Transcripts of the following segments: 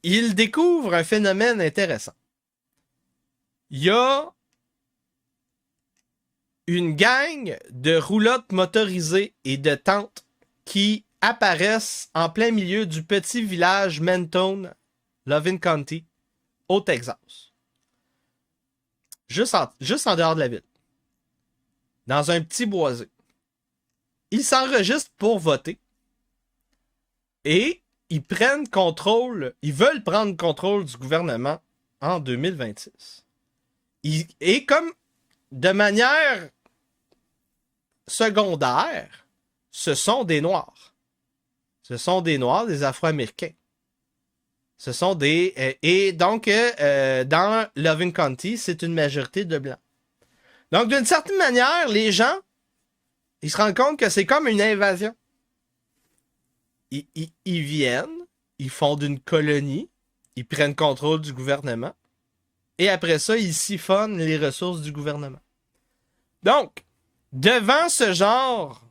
il découvre un phénomène intéressant. Il y a une gang de roulottes motorisées et de tentes qui apparaissent en plein milieu du petit village Mentone, Loving County, au Texas. Juste en dehors de la ville. Dans un petit boisé. Ils s'enregistrent pour voter. Et ils veulent prendre contrôle du gouvernement en 2026. Et comme de manière secondaire, ce sont des Noirs. Ce sont des Noirs, des Afro-Américains. Ce sont des... et donc, dans Loving County, c'est une majorité de Blancs. Donc, d'une certaine manière, les gens, ils se rendent compte que c'est comme une invasion. Ils viennent, ils fondent une colonie, ils prennent contrôle du gouvernement, et après ça, ils siphonnent les ressources du gouvernement. Donc, devant ce genre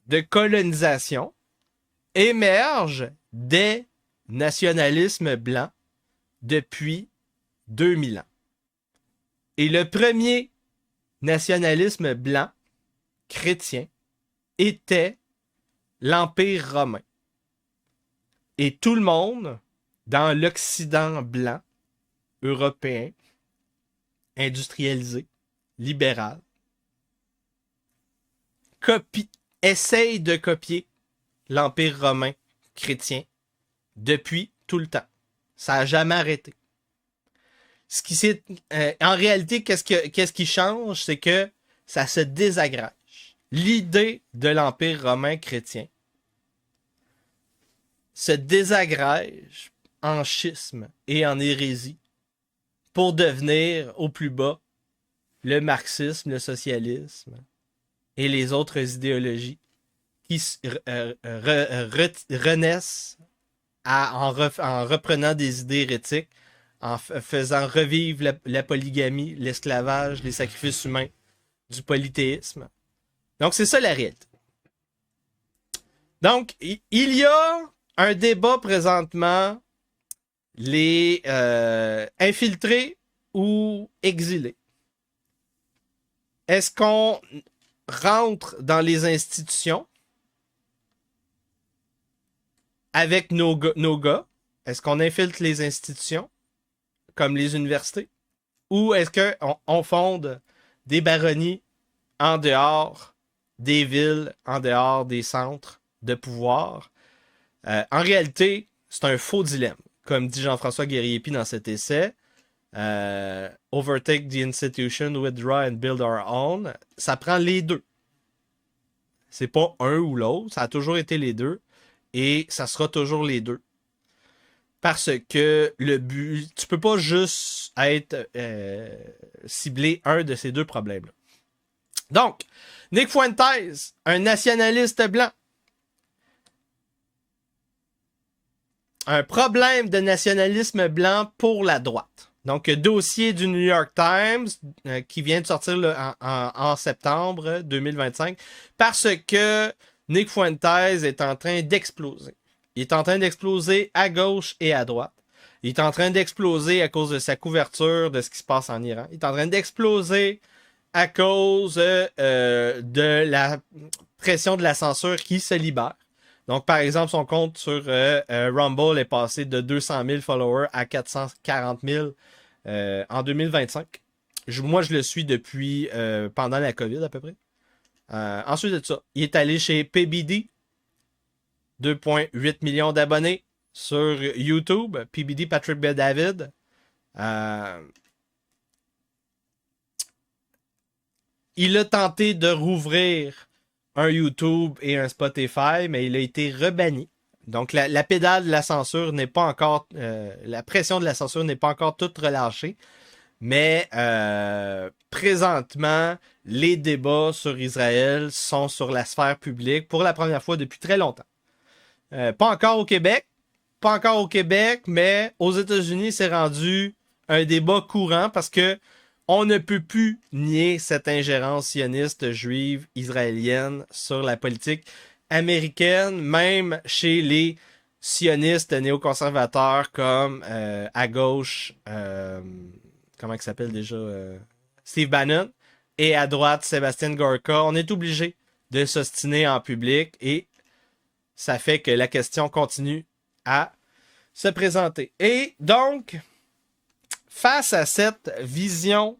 de colonisation, émergent des nationalismes blancs depuis 2000 ans. Et le premier nationalisme blanc chrétien était l'Empire romain. Et tout le monde, dans l'Occident blanc, européen, industrialisé, libéral, essaye de copier l'Empire romain chrétien depuis tout le temps. Ça n'a jamais arrêté. En réalité, qu'est-ce qui change? C'est que ça se désagrège. L'idée de l'Empire romain chrétien se désagrège en schisme et en hérésie pour devenir au plus bas le marxisme, le socialisme et les autres idéologies qui renaissent en reprenant des idées hérétiques, en faisant revivre la polygamie, l'esclavage, les sacrifices humains, du polythéisme. Donc, c'est ça la réalité. Donc, il y a un débat présentement, les infiltrés ou exilés. Est-ce qu'on rentre dans les institutions avec nos gars? Est-ce qu'on infiltre les institutions, comme les universités? Ou est-ce qu'on fonde des baronnies en dehors des villes, en dehors des centres de pouvoir? En réalité, c'est un faux dilemme. Comme dit Jean-François Guerrier-Pi dans cet essai, Overtake the institution, withdraw and build our own. Ça prend les deux. C'est pas un ou l'autre, ça a toujours été les deux. Et ça sera toujours les deux. Parce que le but, tu peux pas juste être ciblé un de ces deux problèmes-là. Donc, Nick Fuentes, un nationaliste blanc. Un problème de nationalisme blanc pour la droite. Donc, dossier du New York Times qui vient de sortir en septembre 2025 parce que Nick Fuentes est en train d'exploser. Il est en train d'exploser à gauche et à droite. Il est en train d'exploser à cause de sa couverture de ce qui se passe en Iran. Il est en train d'exploser à cause de la pression de la censure qui se libère. Donc, par exemple, son compte sur Rumble est passé de 200 000 followers à 440 000 en 2025. Moi, je le suis depuis pendant la COVID à peu près. Ensuite de ça, il est allé chez PBD, 2,8 millions d'abonnés sur YouTube. PBD, Patrick Bet-David. Il a tenté de rouvrir un YouTube et un Spotify, mais il a été rebanni. Donc, la pédale de la censure n'est pas encore... la pression de la censure n'est pas encore toute relâchée. Mais présentement, les débats sur Israël sont sur la sphère publique pour la première fois depuis très longtemps. Pas encore au Québec. Pas encore au Québec, mais aux États-Unis, c'est rendu un débat courant parce que on ne peut plus nier cette ingérence sioniste juive israélienne sur la politique américaine, même chez les sionistes néoconservateurs comme à gauche, comment il s'appelle déjà, Steve Bannon, et à droite, Sébastien Gorka. On est obligé de s'ostiner en public et ça fait que la question continue à se présenter. Et donc, face à cette vision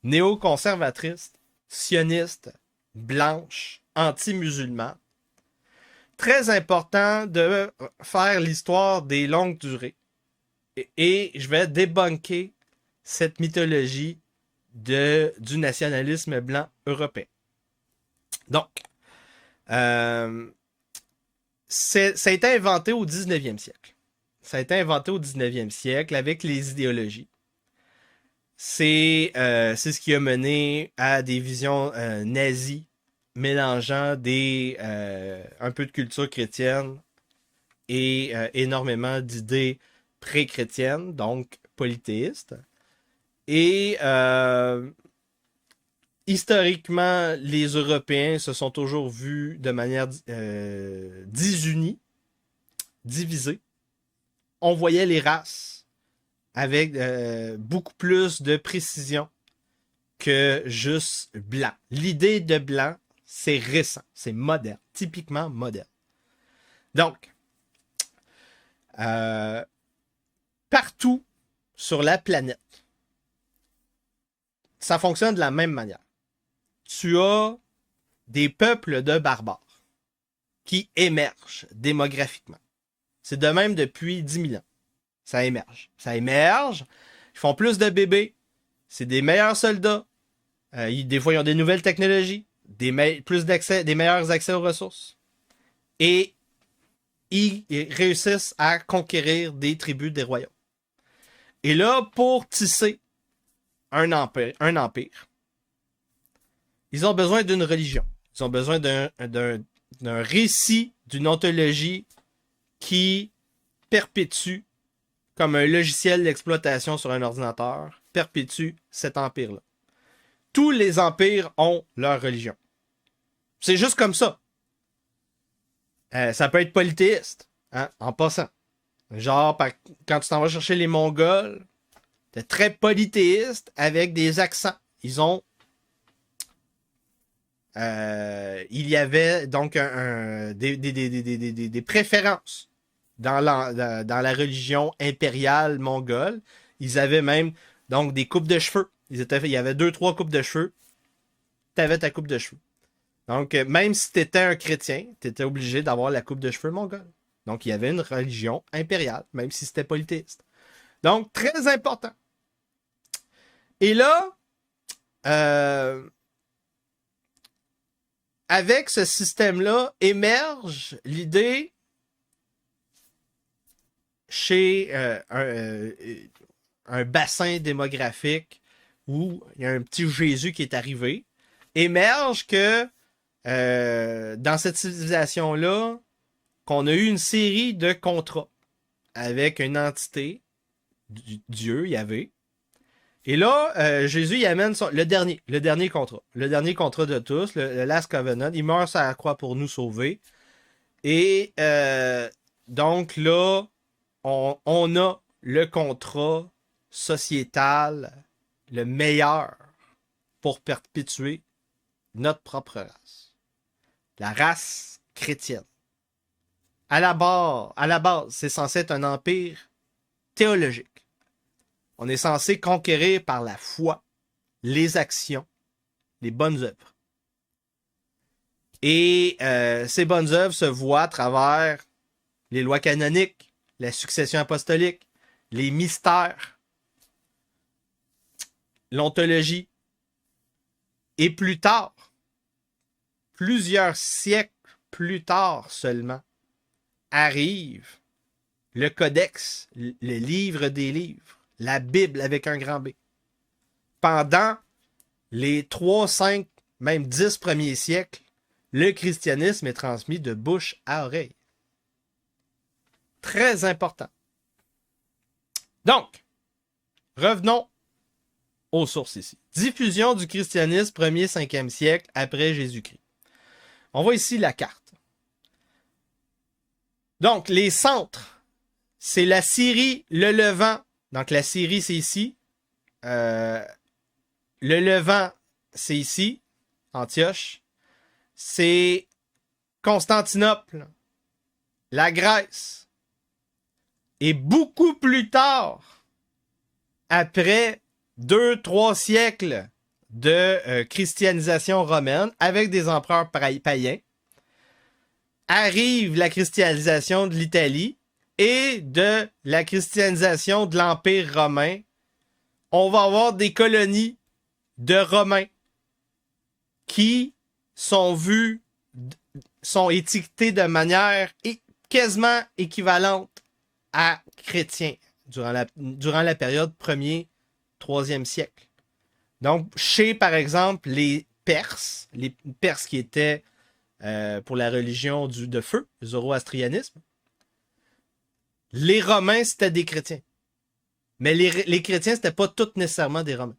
néoconservatrice, sioniste, blanche, anti-musulmane, très important de faire l'histoire des longues durées. Et je vais débunker cette mythologie du nationalisme blanc européen. Donc, ça a été inventé au 19e siècle. Ça a été inventé au 19e siècle avec les idéologies. C'est ce qui a mené à des visions nazies mélangeant un peu de culture chrétienne et énormément d'idées pré-chrétiennes, donc polythéistes. Et historiquement, les Européens se sont toujours vus de manière disunie, divisés. On voyait les races avec beaucoup plus de précision que juste blanc. L'idée de blanc, c'est récent, c'est moderne, typiquement moderne. Donc, partout sur la planète, ça fonctionne de la même manière. Tu as des peuples de barbares qui émergent démographiquement. C'est de même depuis 10 000 ans. Ça émerge. Ça émerge. Ils font plus de bébés. C'est des meilleurs soldats. Des fois, ils ont des nouvelles technologies. Plus d'accès, des meilleurs accès aux ressources. Et ils réussissent à conquérir des tribus, des royaumes. Et là, pour tisser un empire, ils ont besoin d'une religion. Ils ont besoin d'un récit, d'une ontologie qui perpétue, comme un logiciel d'exploitation sur un ordinateur, perpétue cet empire-là. Tous les empires ont leur religion. C'est juste comme ça. Ça peut être polythéiste, hein, en passant. Genre, quand tu t'en vas chercher les Mongols, c'est très polythéiste avec des accents. Ils ont... il y avait donc des préférences dans la religion impériale mongole. Ils avaient même donc des coupes de cheveux. Il y avait 2-3 coupes de cheveux. Tu avais ta coupe de cheveux. Donc, même si tu étais un chrétien, tu étais obligé d'avoir la coupe de cheveux mongole. Donc, il y avait une religion impériale, même si c'était polythéiste. Donc, très important. Et là, avec ce système-là, émerge l'idée chez un bassin démographique où il y a un petit Jésus qui est arrivé, émerge que dans cette civilisation-là, qu'on a eu une série de contrats avec une entité, Dieu, Yahvé. Et là, Jésus il amène le dernier contrat. Le dernier contrat de tous, le Last Covenant. Il meurt sur la croix pour nous sauver. Et donc là, on a le contrat sociétal, le meilleur pour perpétuer notre propre race. La race chrétienne. À la base, c'est censé être un empire théologique. On est censé conquérir par la foi, les actions, les bonnes œuvres. Et ces bonnes œuvres se voient à travers les lois canoniques, la succession apostolique, les mystères, l'ontologie. Et plus tard, plusieurs siècles plus tard seulement, arrive le codex, le livre des livres, la Bible avec un grand B. Pendant les 3, 5, même 10 premiers siècles, le christianisme est transmis de bouche à oreille. Très important. Donc, revenons aux sources ici. Diffusion du christianisme 1er, 5e siècle après Jésus-Christ. On voit ici la carte. Donc, les centres, c'est la Syrie, le Levant. Donc, la Syrie, c'est ici. Le Levant, c'est ici, Antioche. C'est Constantinople, la Grèce. Et beaucoup plus tard, après 2-3 siècles de christianisation romaine, avec des empereurs païens, arrive la christianisation de l'Italie et de la christianisation de l'Empire romain. On va avoir des colonies de Romains qui sont étiquetées de manière quasiment équivalente à chrétiens durant la période 1er, 3e siècle. Donc, chez, par exemple, les Perses qui étaient pour la religion de feu, le zoroastrianisme, les Romains, c'était des chrétiens. Mais les chrétiens, c'était pas tous nécessairement des Romains.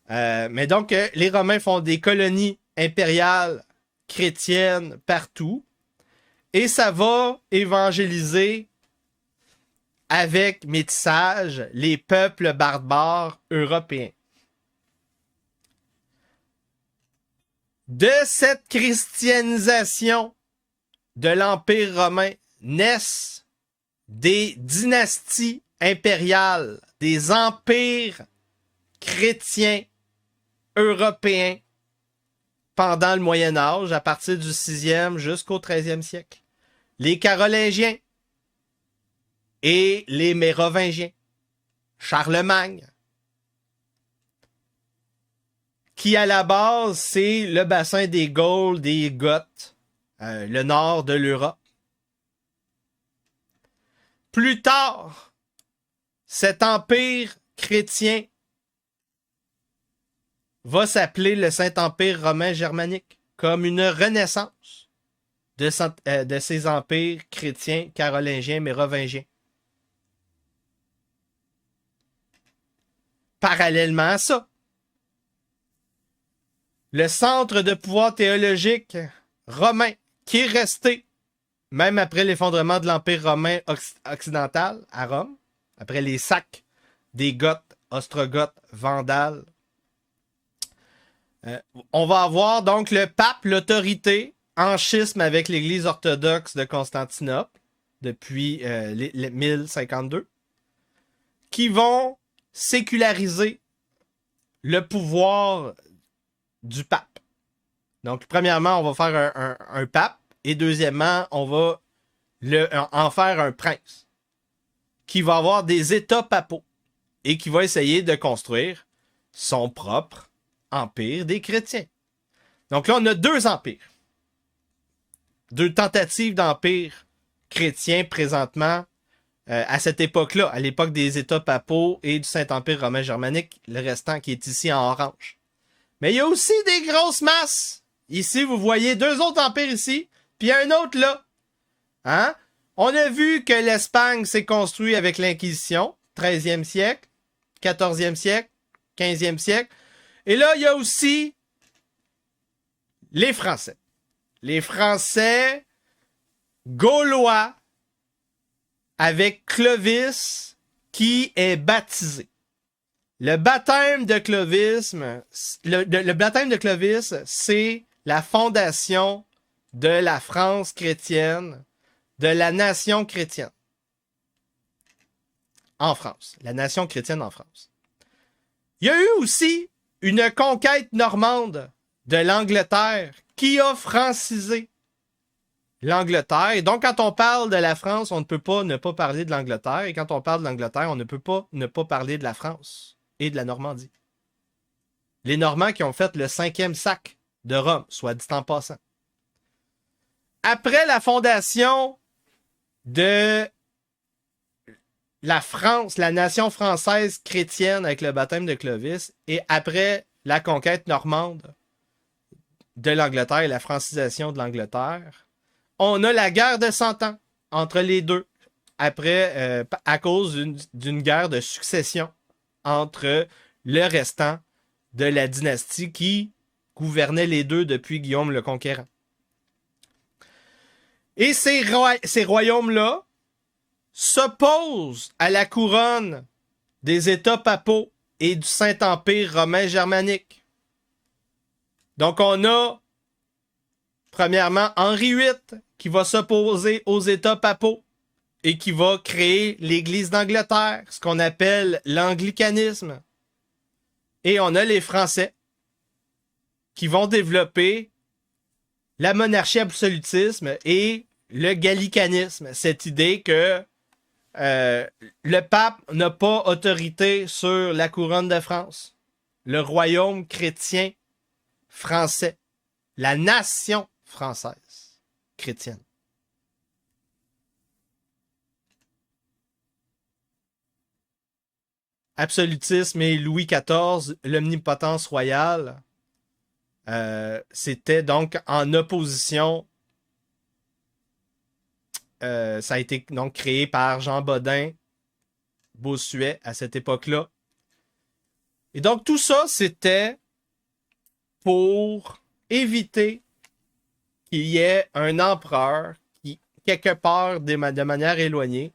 Mais donc, les Romains font des colonies impériales chrétiennes partout. Et ça va évangéliser avec métissage les peuples barbares européens. De cette christianisation de l'Empire romain naissent des dynasties impériales, des empires chrétiens européens pendant le Moyen Âge, à partir du 6e jusqu'au 13e siècle. Les Carolingiens et les Mérovingiens, Charlemagne, qui à la base, c'est le bassin des Gaules, des Goths, le nord de l'Europe. Plus tard, cet empire chrétien va s'appeler le Saint-Empire romain germanique, comme une renaissance de ces empires chrétiens, carolingiens, mérovingiens. Parallèlement à ça, le centre de pouvoir théologique romain, qui est resté, même après l'effondrement de l'Empire romain occidental à Rome, après les sacs des Goths, Ostrogoths, Vandales, on va avoir donc le pape, l'autorité, en schisme avec l'Église orthodoxe de Constantinople, depuis 1052, qui vont séculariser le pouvoir du pape. Donc, premièrement, on va faire un pape, et deuxièmement, on va en faire un prince, qui va avoir des états papaux, et qui va essayer de construire son propre empire des chrétiens. Donc là, on a deux empires. Deux tentatives d'empire chrétien présentement à cette époque-là, à l'époque des États papaux et du Saint-Empire romain germanique, le restant qui est ici en orange. Mais il y a aussi des grosses masses. Ici, vous voyez deux autres empires ici, puis un autre là. Hein? On a vu que l'Espagne s'est construite avec l'Inquisition, 13e siècle, 14e siècle, 15e siècle. Et là, il y a aussi les Français. Les Français gaulois avec Clovis qui est baptisé. Le baptême de Clovis, c'est la fondation de la France chrétienne, de la nation chrétienne en France. La nation chrétienne en France. Il y a eu aussi une conquête normande de l'Angleterre qui a francisé l'Angleterre. Et donc, quand on parle de la France, on ne peut pas ne pas parler de l'Angleterre. Et quand on parle de l'Angleterre, on ne peut pas ne pas parler de la France et de la Normandie. Les Normands qui ont fait le 5e sac de Rome, soit dit en passant. Après la fondation de la France, la nation française chrétienne avec le baptême de Clovis, et après la conquête normande de l'Angleterre et la francisation de l'Angleterre, on a la guerre de 100 ans entre les deux, après, à cause d'une guerre de succession entre le restant de la dynastie qui gouvernait les deux depuis Guillaume le Conquérant. Et ces royaumes-là s'opposent à la couronne des États papaux et du Saint-Empire romain germanique. Donc on a, premièrement, Henri VIII qui va s'opposer aux États papaux et qui va créer l'Église d'Angleterre, ce qu'on appelle l'anglicanisme. Et on a les Français qui vont développer la monarchie absolutisme et le gallicanisme, cette idée que le pape n'a pas autorité sur la couronne de France, le royaume chrétien français, la nation française chrétienne. Absolutisme et Louis XIV, l'omnipotence royale, c'était donc en opposition. Ça a été donc créé par Jean Bodin, Bossuet à cette époque-là. Et donc tout ça, c'était pour éviter qu'il y ait un empereur qui, quelque part, de manière éloignée,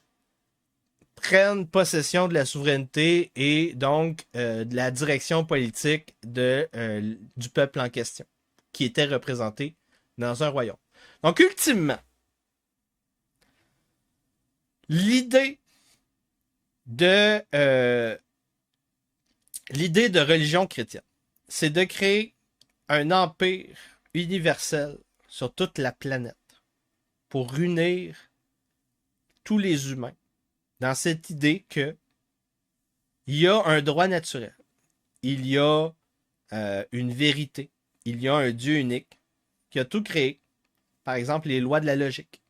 prenne possession de la souveraineté et donc de la direction politique du peuple en question, qui était représenté dans un royaume. Donc, ultimement, l'idée de religion chrétienne, c'est de créer un empire universel sur toute la planète pour unir tous les humains dans cette idée que il y a un droit naturel, il y a une vérité, il y a un Dieu unique qui a tout créé, par exemple les lois de la logique.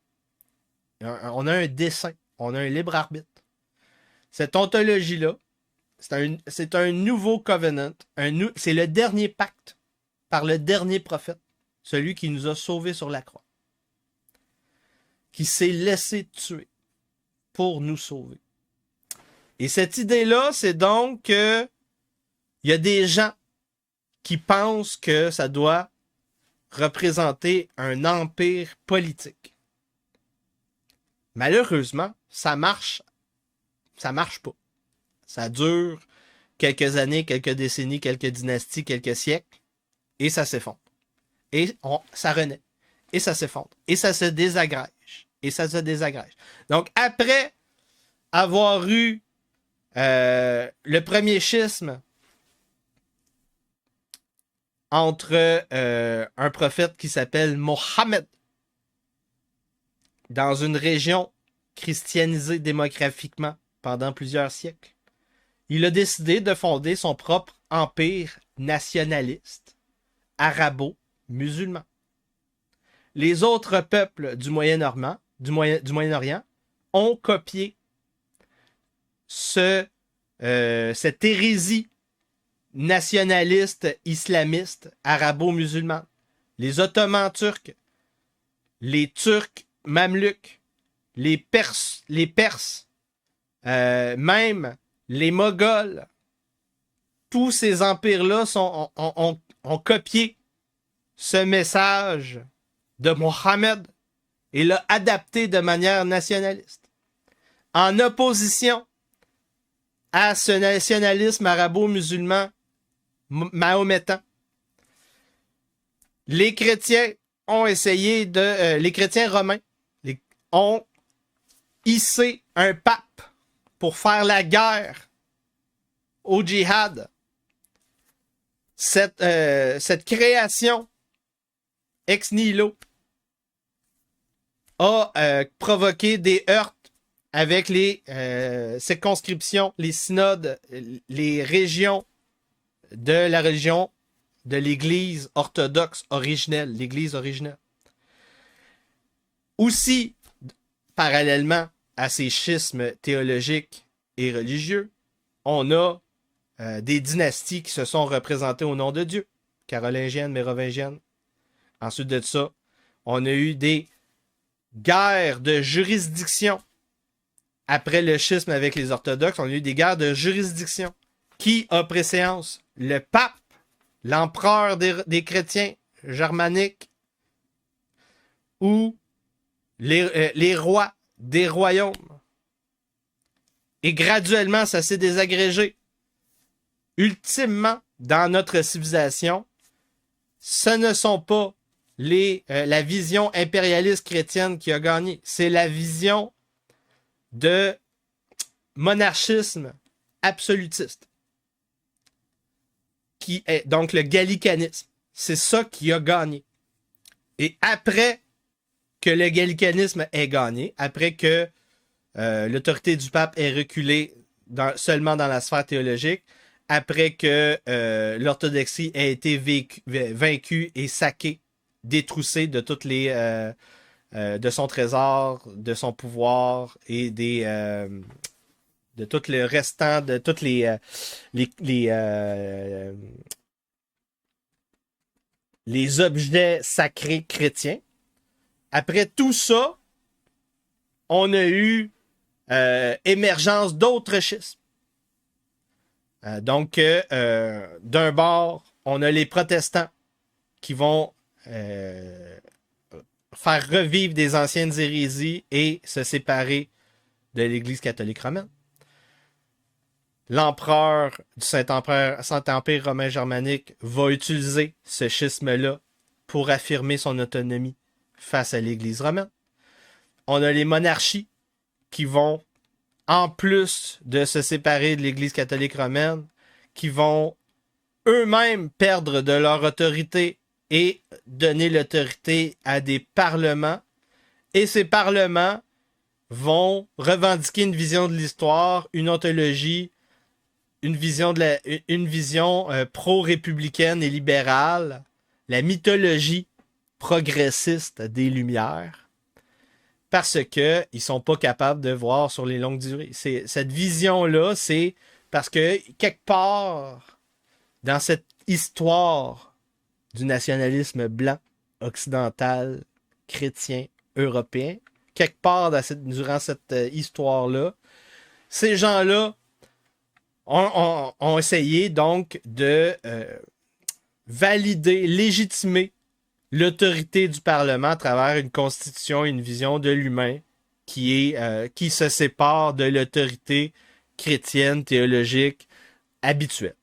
On a un dessein, on a un libre arbitre. Cette ontologie-là, c'est un nouveau covenant, c'est le dernier pacte par le dernier prophète, celui qui nous a sauvés sur la croix, qui s'est laissé tuer pour nous sauver. Et cette idée-là, c'est donc que il y a des gens qui pensent que ça doit représenter un empire politique. Malheureusement, ça marche pas. Ça dure quelques années, quelques décennies, quelques dynasties, quelques siècles, et ça s'effondre. Et ça renaît. Et ça s'effondre. Et ça se désagrège. Et ça se désagrège. Donc, après avoir eu le premier schisme entre un prophète qui s'appelle Mohammed dans une région christianisée démographiquement pendant plusieurs siècles, il a décidé de fonder son propre empire nationaliste arabo-musulman. Les autres peuples du Moyen-Orient ont copié cette hérésie nationaliste islamiste arabo-musulmane. Les Ottomans turcs, les Turcs mamelouks, les Perses, même les Moghols, tous ces empires-là ont copié ce message de Mohammed et l'a adapté de manière nationaliste. En opposition à ce nationalisme arabo-musulman mahométan, les chrétiens ont essayé les chrétiens romains ont hissé un pape pour faire la guerre au djihad. Cette création ex nihilo a provoqué des heurts avec les circonscriptions, les synodes, les régions de la religion de l'Église orthodoxe originelle, l'Église originelle. Aussi, parallèlement à ces schismes théologiques et religieux, on a des dynasties qui se sont représentées au nom de Dieu, carolingiennes, mérovingiennes. Ensuite de ça, on a eu des guerres de juridiction. Après le schisme avec les orthodoxes, on a eu des guerres de juridiction. Qui a préséance? Le pape, l'empereur des chrétiens germaniques ou les rois des royaumes. Et graduellement, ça s'est désagrégé. Ultimement, dans notre civilisation, ce ne sont pas la vision impérialiste chrétienne qui a gagné. C'est la vision de monarchisme absolutiste. Qui est donc le gallicanisme. C'est ça qui a gagné. Et après que le gallicanisme ait gagné, après que l'autorité du pape ait reculé seulement dans la sphère théologique, après que l'orthodoxie ait été vaincue et saquée, détroussée de toutes les de son trésor, de son pouvoir et de tout le restant, de toutes les objets sacrés chrétiens. Après tout ça, on a eu émergence d'autres schismes. Donc, d'un bord, on a les protestants qui vont faire revivre des anciennes hérésies et se séparer de l'Église catholique romaine. L'empereur du Saint-Empire romain germanique va utiliser ce schisme-là pour affirmer son autonomie face à l'Église romaine. On a les monarchies qui vont, en plus de se séparer de l'Église catholique romaine, qui vont eux-mêmes perdre de leur autorité et donner l'autorité à des parlements. Et ces parlements vont revendiquer une vision de l'histoire, une ontologie, une vision pro-républicaine et libérale, la mythologie progressiste des Lumières, parce que ils sont pas capables de voir sur les longues durées. Cette vision-là, c'est parce que quelque part dans cette histoire du nationalisme blanc, occidental, chrétien, européen, quelque part durant cette histoire-là, ces gens-là ont essayé donc de valider, légitimer l'autorité du Parlement à travers une constitution et une vision de l'humain qui se sépare de l'autorité chrétienne, théologique, habituelle.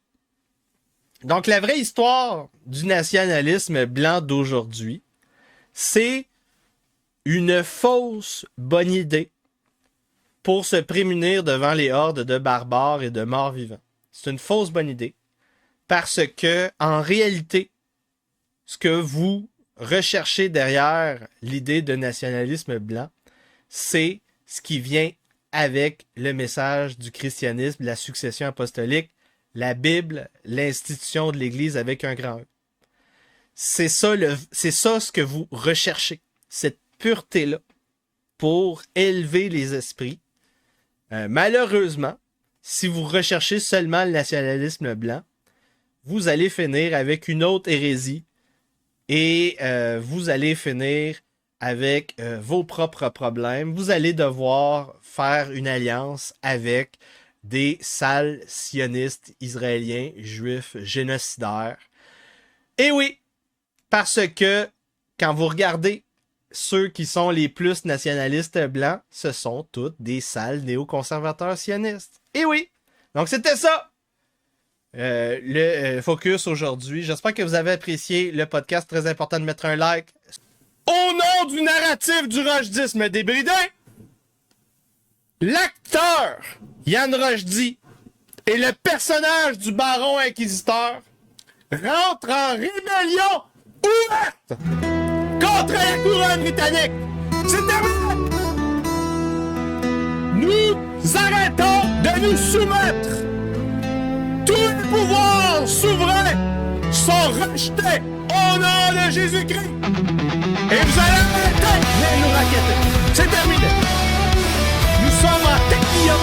Donc, la vraie histoire du nationalisme blanc d'aujourd'hui, c'est une fausse bonne idée pour se prémunir devant les hordes de barbares et de morts vivants. C'est une fausse bonne idée parce que, en réalité, ce que vous recherchez derrière l'idée de nationalisme blanc, c'est ce qui vient avec le message du christianisme, la succession apostolique, la Bible, l'institution de l'Église avec un grand E. C'est ça ce que vous recherchez, cette pureté-là, pour élever les esprits. Malheureusement, si vous recherchez seulement le nationalisme blanc, vous allez finir avec une autre hérésie et vous allez finir avec vos propres problèmes. Vous allez devoir faire une alliance avec des sales sionistes israéliens, juifs, génocidaires. Et oui, parce que quand vous regardez ceux qui sont les plus nationalistes blancs, ce sont tous des sales néoconservateurs sionistes. Et oui, donc c'était ça le focus aujourd'hui. J'espère que vous avez apprécié le podcast. Très important de mettre un like. Au nom du narratif du rochdisme débridé, l'acteur Yann Rochdy et le personnage du baron inquisiteur rentrent en rébellion ouverte contre la couronne britannique. C'est terminé! Nous arrêtons de nous soumettre. Tous les pouvoirs souverains sont rejetés au nom de Jésus-Christ. Et vous allez arrêter de nous raqueter. C'est terminé. Nous sommes en technion.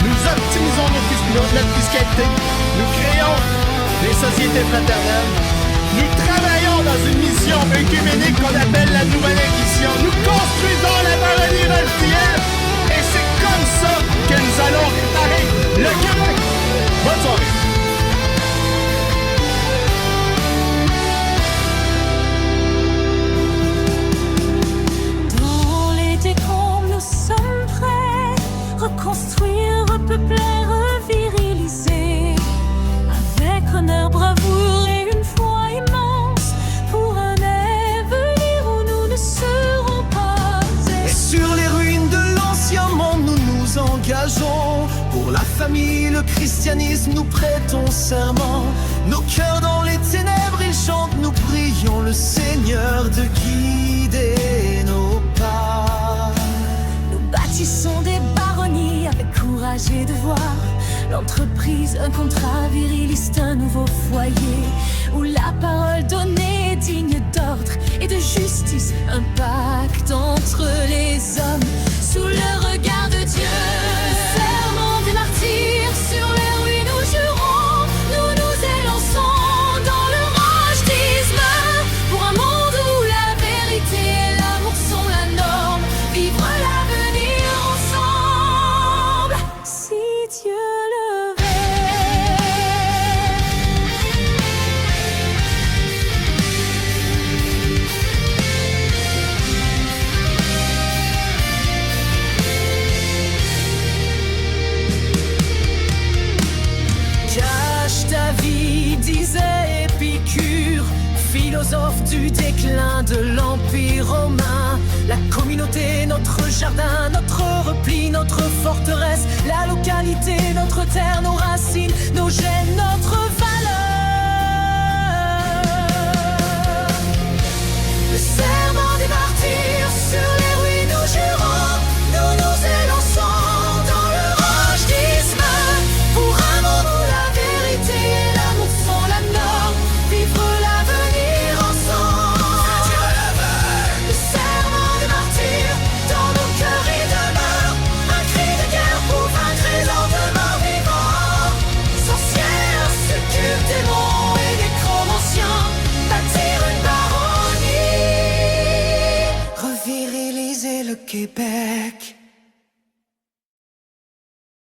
Nous optimisons notre fiscalité. Nous créons des sociétés fraternelles. Nous travaillons dans une mission œcuménique qu'on appelle la Nouvelle Inquisition. Nous construisons la baronnie rochdienne. Et c'est comme ça que nous allons réparer le Québec. Bonne soirée. famille, le christianisme, nous prêtons serment. Nos cœurs dans les ténèbres, ils chantent, nous prions le Seigneur de guider nos pas. Nous bâtissons des baronnies avec courage et devoir. L'entreprise, un contrat viriliste, un nouveau foyer où la parole donnée est digne d'ordre et de justice. Un pacte entre les hommes sous le regard de Dieu. Serment des martyrs, sur les ruines nous jurons. Nous nous élançons dans le rachetisme pour un monde où la vérité et l'amour sont la norme. Vivre l'avenir ensemble, si Dieu le veut. Cache ta vie, disait Épicure, philosophe du déclin de l'Empire romain. La communauté, notre jardin, notre repli, notre forteresse, la localité, notre terre, nos racines, nos gènes, notre valeur. Le serment des martyrs, sur les ruines nous jurons. Nous nous élançons dans le rachetisme pour un monde où la vérité et l'amour sont la norme. Vivre l'avenir ensemble. Le serment des martyrs, dans nos cœurs il demeure. Un cri de guerre pour vaincre les lendemains vivants. Sorcières, succubes, démons et nécromanciens, bâtir une baronnie, reviriliser le Québec.